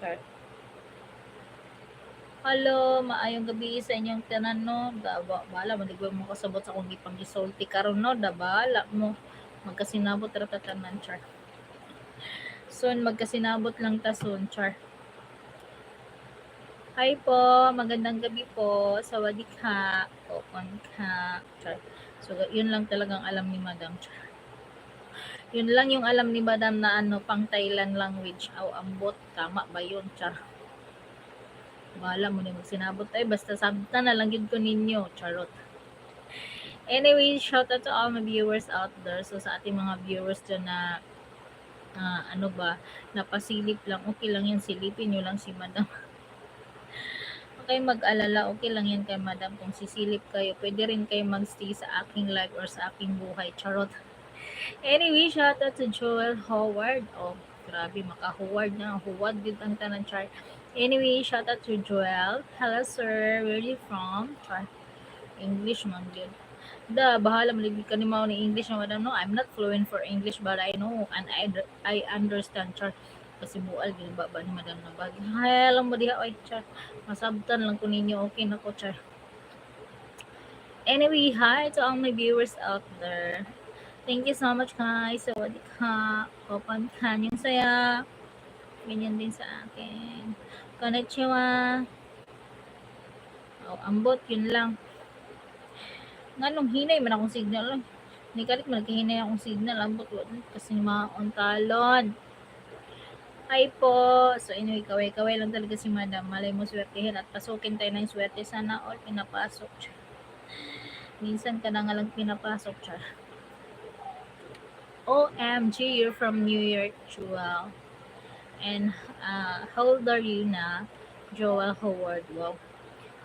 Char. Hello, maayong gabi sa inyong tanan no. Bala maligway mo kasabot sa akong gipang gisulti karon no. Bala mo magkasinabot ra ta tanan, char. Soon magkasinabot lang ta soon, char. Hi po, magandang gabi po. Sawadee ka. Popon ka. Char. So, yun lang talagang alam ni Madam, char. Yun lang yung alam ni Madam na ano, pang Thailand language. Aw, ambot. Tama ba yun, char? Bahala mo na magsinabot ay basta sabta na lang yun ko ninyo. Charot. Anyway, shout out to all my viewers out there. So, sa ating mga viewers dyan na ano ba, napasilip lang. Okay lang yan, silipin nyo lang si Madam. Okay, mag-alala, okay lang yan kay Madam. Kung sisilip kayo, pwede rin kayo mag-stay sa aking live or sa aking buhay. Charot. Anyway, shout out to Joel Howard. Oh, grabe, maka-Howard na. Huwad din ang tanan, char. Anyway, shout out to Joel. Hello, sir. Where are you from? Char. English, man, good. Bahala maligid ka ni mao ni English na Madam. No, I'm not fluent for English, but I know and I understand, char. Kasi bual ginaba ba ni Madam na bag. Hayalang mo diha oy, char. Masabtan lang ko ninyo, okay na ko, char. Anyway, hi to all my viewers out there. Thank you so much, guys. Sawadee ka. Open ka yung saya. Ganyan din sa akin. Konnichiwa. Oh, ambot, yun lang. Nga nung hinay man akong signal lang. Nikalit man nagkahinay akong signal. Ambot, kasi maon talon. Hi po. So anyway, kaway-kaway lang talaga si Madam. Malay mo swertehin at pasukin tayo ng swerte. Sana all pinapasok. Minsan ka na nga lang pinapasok. Char. OMG, you're from New York, Joel. And how old are you na? Joel Howard. Wow.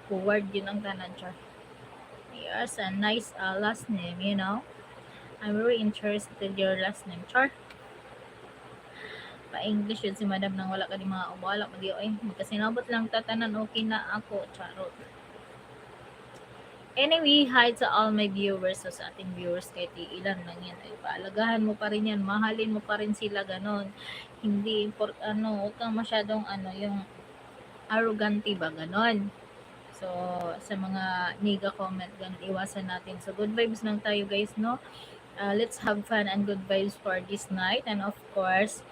Howard yun ang tanan, char. Yes, a nice last name, you know. I'm very interested in your last name, char. Pa-English yun si Madam nang wala ka di mga wala pa di ay magkasinabot lang tatanan okay na ako, charot. Anyway, hi to all my viewers. So, sa ating viewers, kahit ilan lang yan, ay paalagahan mo pa rin yan, mahalin mo pa rin sila, ganon. Hindi, huwag kang masyadong, yung arrogante ba, ganon. So, sa mga niga comment, ganon, iwasan natin. So, good vibes lang tayo, guys, no? Let's have fun and good vibes for this night. And of course,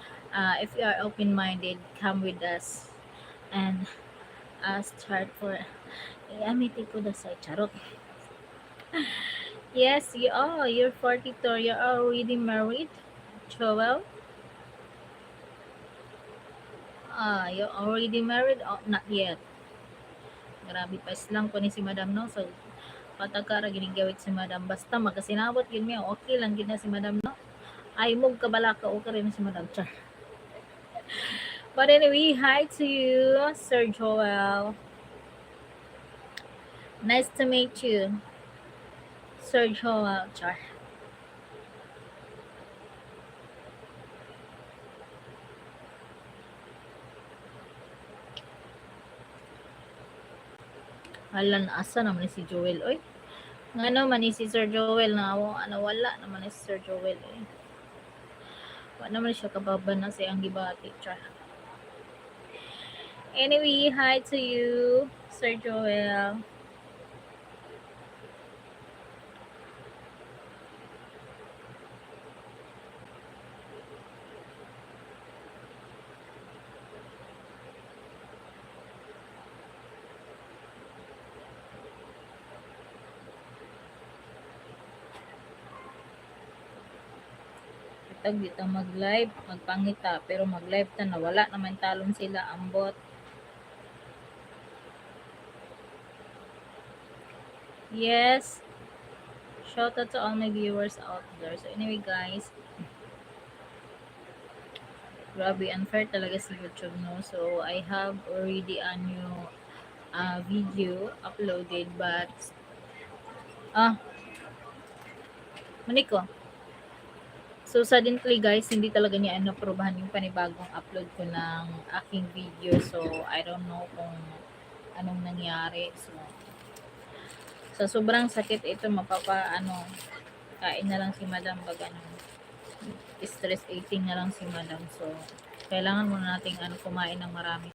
if you are open-minded, come with us. And, start for amity ko da sa charot. Yes, you're 42. You're already married, Joel? You're already married? Oh, not yet. Grabe pa lang ko ni si Madam, no? So, patagkara ginigawit si Madam. Basta magkasinabot yun niya. Okay lang gina si Madam, no? Ay, mong kabalaka. Okay rin si Madam. Char. But anyway, hi to you, Sir Joel. Nice to meet you, Sir Joel. Char. Alan, asa naman si Joel, oy? Nga naman ni si Sir Joel na wala naman ni si Sir Joel, eh. Wala naman siya kababa na siyang gibati, char. Anyway, hi to you, Sir Joel. Tag dito mag-live, magpangita, pero mag-live ta na wala naman talon sila, ambot. Yes. Shout out to all my viewers out there. So anyway, guys, grabe, unfair talaga si YouTube, no? So I have already a new video uploaded, but Maniko. So, suddenly guys, hindi talaga niya naprobahan yung panibagong upload ko ng aking video. So, I don't know kung anong nangyari. So, sa sobrang sakit ito, kain na lang si Madam pag stress eating na lang si Madam. So, kailangan muna nating kumain ng marami.